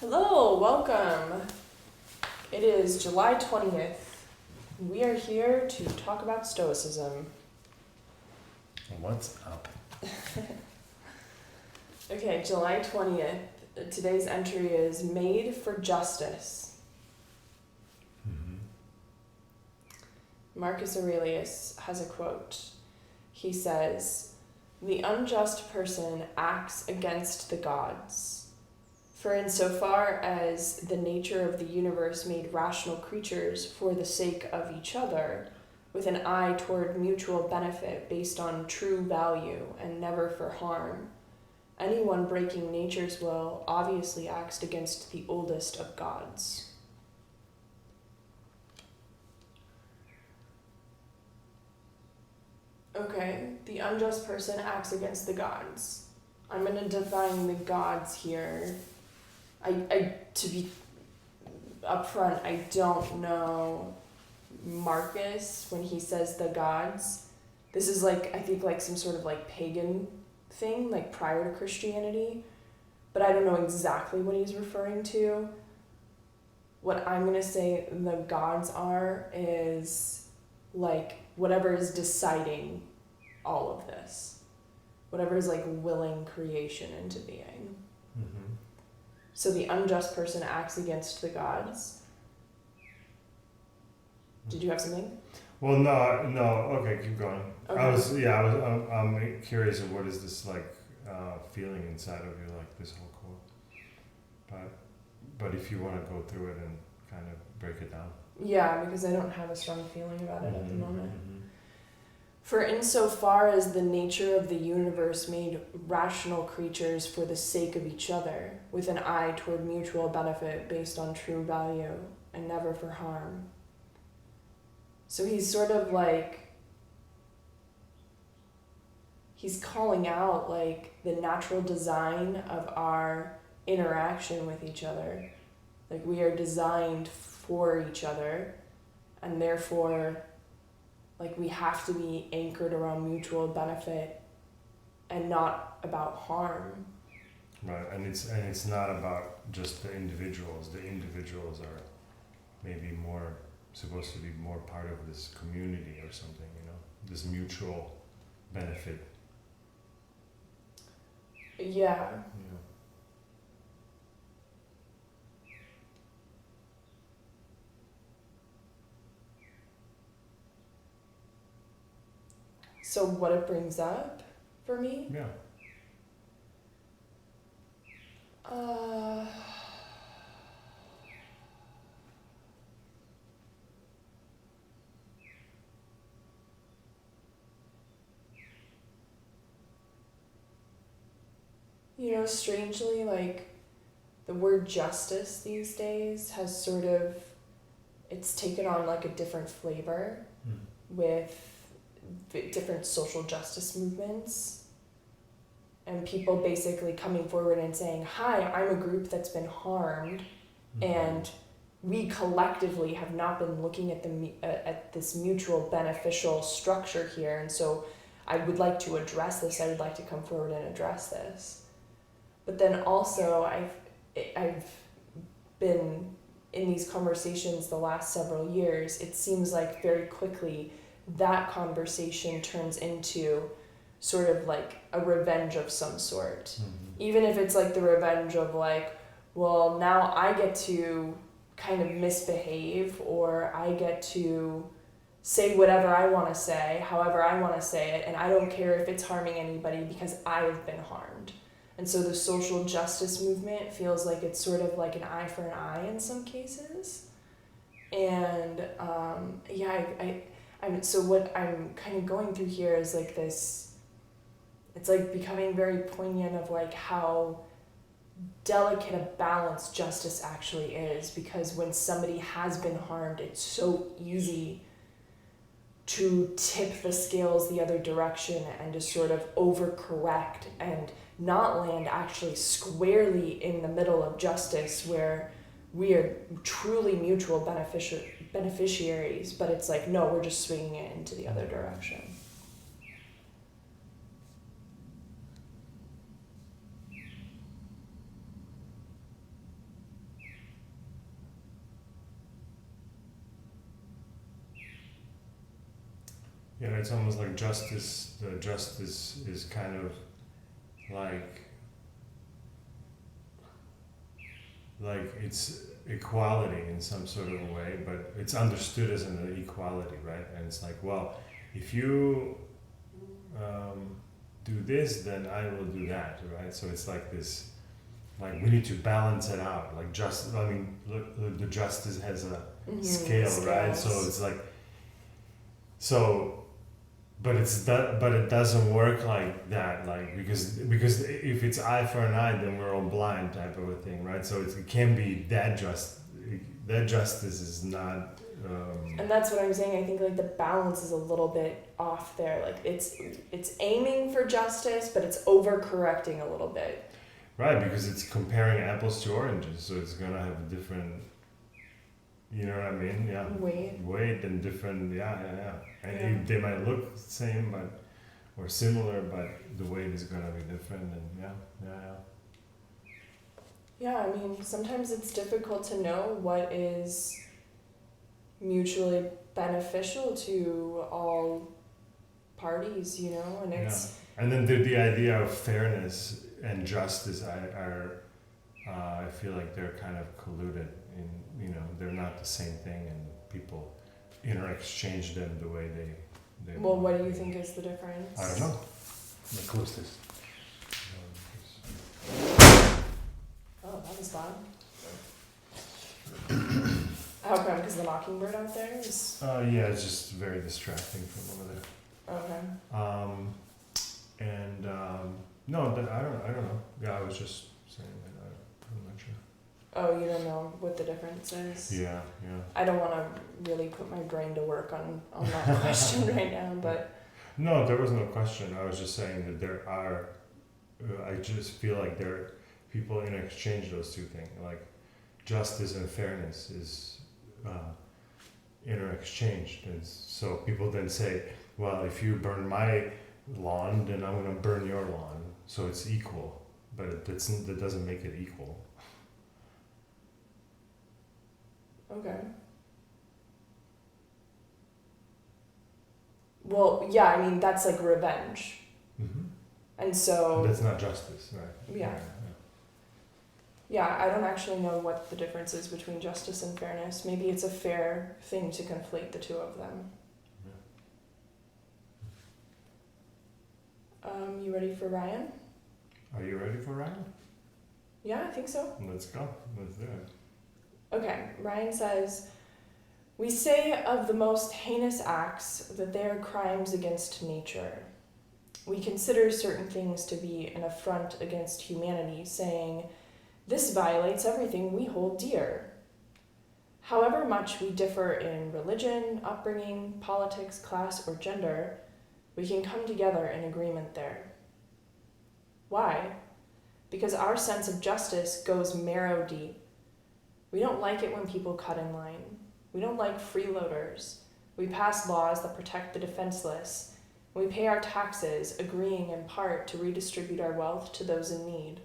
Hello, welcome. It is July 20th. We are here to talk about Stoicism. What's up? Okay, July 20th. Today's entry is Made for Justice. Marcus Aurelius has a quote. He says, "The unjust person acts against the gods. For insofar as the nature of the universe made rational creatures for the sake of each other, with an eye toward mutual benefit based on true value and never for harm, anyone breaking nature's will obviously acts against the oldest of gods." Okay, the unjust person acts against the gods. I'm going to define the gods here. To be upfront, I don't know Marcus when he says the gods. This is I think some sort of pagan thing, prior to Christianity. But I don't know exactly what he's referring to. What I'm going to say the gods are is whatever is deciding all of this. Whatever is willing creation into being. Mm-hmm. So the unjust person acts against the gods. Did you have something? Well, no. Okay, keep going. Okay. I'm curious of what is this feeling inside of you, this whole quote. But if you want to go through it and kind of break it down. Yeah, because I don't have a strong feeling about it at the moment. Mm-hmm. For insofar as the nature of the universe made rational creatures for the sake of each other, with an eye toward mutual benefit based on true value and never for harm. So he's sort of he's calling out the natural design of our interaction with each other. We are designed for each other, and therefore we have to be anchored around mutual benefit and not about harm. Right, and it's not about just the individuals. The individuals are maybe supposed to be more part of this community or something, this mutual benefit. Yeah. So what it brings up for me? Yeah. Strangely, the word justice these days has it's taken on a different flavor with different social justice movements and people basically coming forward and saying, "Hi, I'm a group that's been harmed, and we collectively have not been looking at this mutual beneficial structure here, and so I would like to address this. I would like to come forward and address this." But then also I've been in these conversations the last several years. It seems very quickly that conversation turns into sort of a revenge of some sort. Mm-hmm. Even if it's the revenge of well, now I get to kind of misbehave, or I get to say whatever I want to say, however I want to say it, and I don't care if it's harming anybody because I've been harmed. And so the social justice movement feels it's sort of an eye for an eye in some cases. And so what I'm kind of going through here is this, it's becoming very poignant of how delicate a balance justice actually is, because when somebody has been harmed, it's so easy to tip the scales the other direction and to sort of overcorrect and not land actually squarely in the middle of justice where we are truly mutual beneficiaries, but it's no, we're just swinging it into the other direction. Yeah, it's almost like justice. The justice is kind of like it's equality in some sort of a way, but it's understood as an equality, right? And it's like, well, if you do this, then I will do that, right? So it's like this, like we need to balance it out. Like look, the justice has a scale, right? So it's like, but it doesn't work like that, like because if it's eye for an eye, then we're all blind, type of a thing, right? So it can be that justice is not. And that's what I'm saying. I think like the balance is a little bit off there. Like it's aiming for justice, but it's overcorrecting a little bit. Right, because it's comparing apples to oranges, so it's gonna have a different. You know what I mean? Yeah. Weight and different. Yeah. And they might look the same, or similar, but the weight is gonna be different. And Yeah, I mean, sometimes it's difficult to know what is mutually beneficial to all parties, you know, and it's. Yeah. And then the idea of fairness and justice are I feel like they're kind of colluded. They're not the same thing, and people exchange them the way they Well, what do you think is the difference? I don't know. Let me close this. Oh, that was loud. How come? Because the mockingbird out there is. Yeah, it's just very distracting from over there. Okay. No, I don't know. Yeah, I was just saying that I'm not sure. Oh, you don't know what the difference is? Yeah. I don't want to really put my brain to work on that question right now, but. No, there was no question. I was just saying that there are. I just feel like people interchange those two things. Like justice and fairness is interexchanged, and so people then say, "Well, if you burn my lawn, then I'm going to burn your lawn." So it's equal, but that doesn't make it equal. Okay. Well, yeah, I mean, that's like revenge. Mm-hmm. And so. That's not justice, right? Yeah, I don't actually know what the difference is between justice and fairness. Maybe it's a fair thing to conflate the two of them. You ready for Ryan? Are you ready for Ryan? Yeah, I think so. Let's go. Let's do it. Okay, Ryan says, "We say of the most heinous acts that they are crimes against nature. We consider certain things to be an affront against humanity, saying, 'This violates everything we hold dear.' However much we differ in religion, upbringing, politics, class, or gender, we can come together in agreement there. Why? Because our sense of justice goes marrow deep. We don't like it when people cut in line. We don't like freeloaders. We pass laws that protect the defenseless. We pay our taxes, agreeing in part to redistribute our wealth to those in need.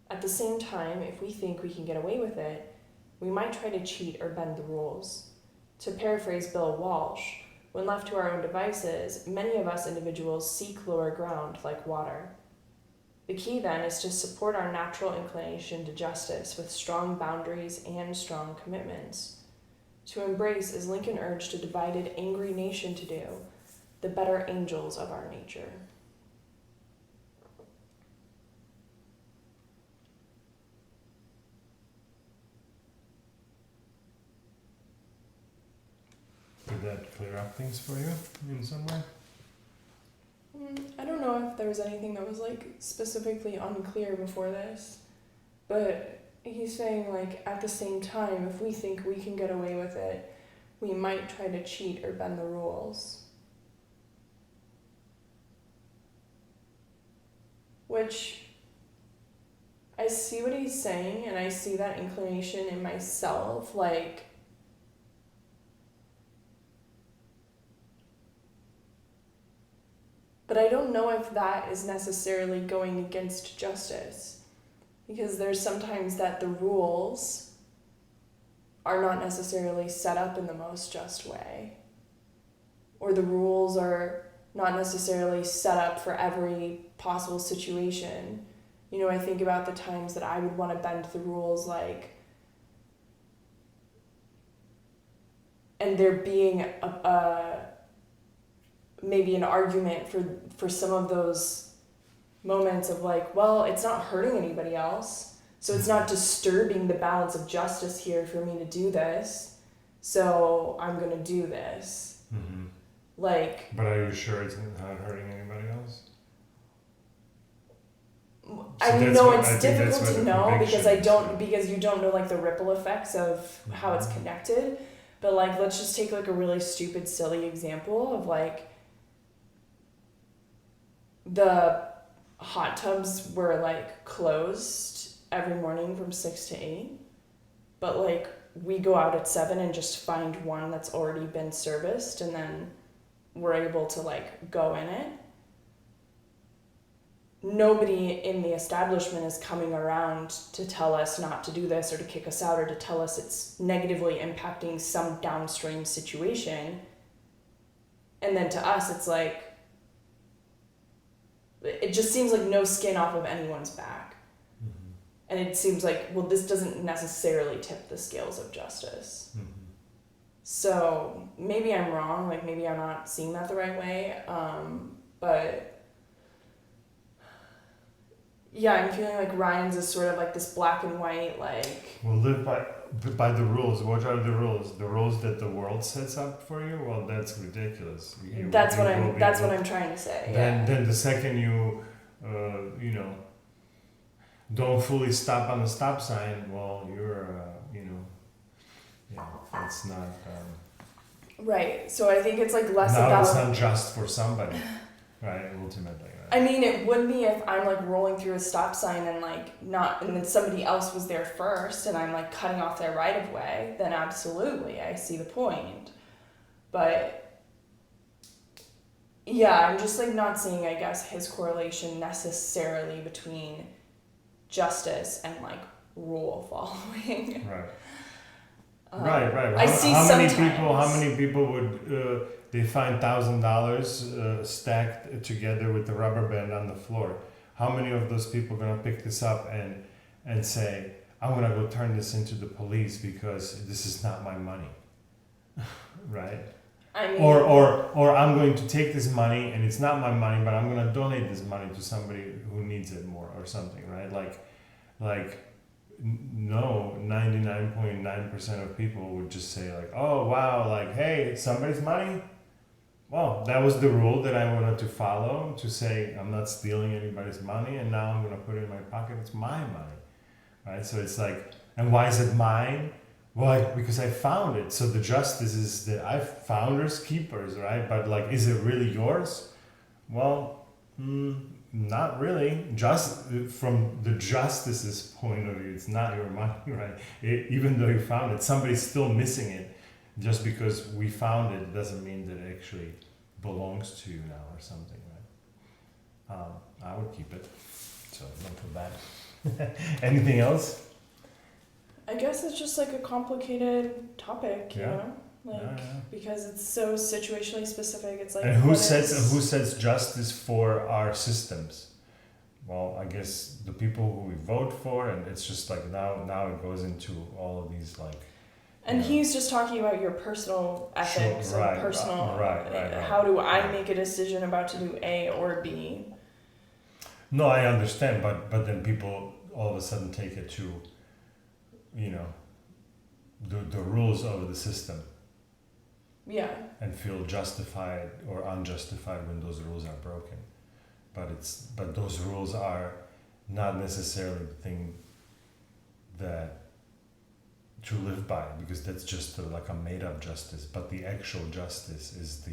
At the same time, if we think we can get away with it, we might try to cheat or bend the rules. To paraphrase Bill Walsh, when left to our own devices, many of us individuals seek lower ground like water. The key then is to support our natural inclination to justice with strong boundaries and strong commitments. To embrace, as Lincoln urged a divided, angry nation to do, the better angels of our nature." Did that clear up things for you in some way? I don't know if there was anything that was like specifically unclear before this, but he's saying like at the same time, if we think we can get away with it, we might try to cheat or bend the rules. Which I see what he's saying, and I see that inclination in myself, like but I don't know if that is necessarily going against justice, because there's sometimes that the rules are not necessarily set up in the most just way. or the rules are not necessarily set up for every possible situation. You know, I think about the times that I would want to bend the rules, like, and there being maybe an argument for some of those moments of like, well, it's not hurting anybody else, so it's not disturbing the balance of justice here for me to do this, so I'm gonna do this. Mm-hmm. Like, but are you sure it's not hurting anybody else? I mean, no, it's I think that's difficult where to the know because conviction is. because you don't know like the ripple effects of how it's connected. But like, let's just take like a really stupid, silly example of like the hot tubs were like closed every morning from 6 to 8, but like we go out at 7 and just find one that's already been serviced, and then we're able to like go in it. Nobody in the establishment is coming around to tell us not to do this or to kick us out or to tell us it's negatively impacting some downstream situation. And then to us, it's like, it just seems like no skin off of anyone's back. Mm-hmm. And it seems like, well, this doesn't necessarily tip the scales of justice. Mm-hmm. So maybe I'm wrong, like maybe I'm not seeing that the right way, but yeah, I'm feeling like Ryan's is sort of like this black and white, like... Well, live by the rules. What are the rules? The rules that the world sets up for you? Well, that's ridiculous. That's what I'm trying to say. Then the second you, don't fully stop on the stop sign, well, you're, that's not... right. So I think it's like less now about... it's unjust for somebody, right? Ultimately. I mean, it would be if I'm like rolling through a stop sign and and then somebody else was there first and I'm like cutting off their right of way, then absolutely, I see the point. But yeah, I'm just like not seeing, I guess, his correlation necessarily between justice and like rule following. Right. Right. I see sometimes. How many people would they find $1,000 stacked together with the rubber band on the floor? How many of those people are gonna pick this up and say, I'm gonna go turn this into the police because this is not my money, right? I mean, or I'm going to take this money and it's not my money, but I'm gonna donate this money to somebody who needs it more or something, right? Like. No, 99.9% of people would just say like, oh wow, like, hey, somebody's money? Well, that was the rule that I wanted to follow, to say I'm not stealing anybody's money and now I'm going to put it in my pocket, it's my money, right? So it's like, and why is it mine? Well, because I found it. So the justice is that I founders, keepers, right? But like, is it really yours? Well, not really. Just from the justice's point of view, it's not your money, right? Even though you found it, somebody's still missing it. Just because we found it doesn't mean that it actually belongs to you now or something, right? I would keep it, so don't feel bad. Anything else? I guess it's just like a complicated topic, you know? Because it's so situationally specific. It's like, and who sets justice for our systems? Well, I guess the people who we vote for, and it's just like now it goes into all of these like. And he's just talking about your personal ethics, sure, right, and personal. Right. How do I make a decision about to do A or B? No, I understand, but then people all of a sudden take it to, the rules of the system. Yeah. And feel justified or unjustified when those rules are broken, but those rules are not necessarily the thing that to live by, because that's just like a made up justice. But the actual justice is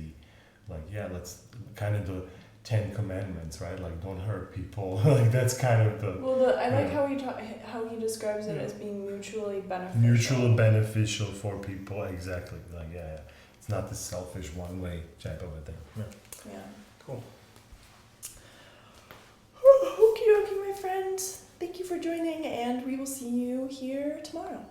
let's kind of the 10 Commandments, right? Like, don't hurt people. Like, that's kind of the. Well, I like how he describes it as being mutually beneficial. Mutually beneficial for people, exactly. Like, it's not the selfish one-way type of a thing. Yeah. Cool. Okie dokie, my friends. Thank you for joining, and we will see you here tomorrow.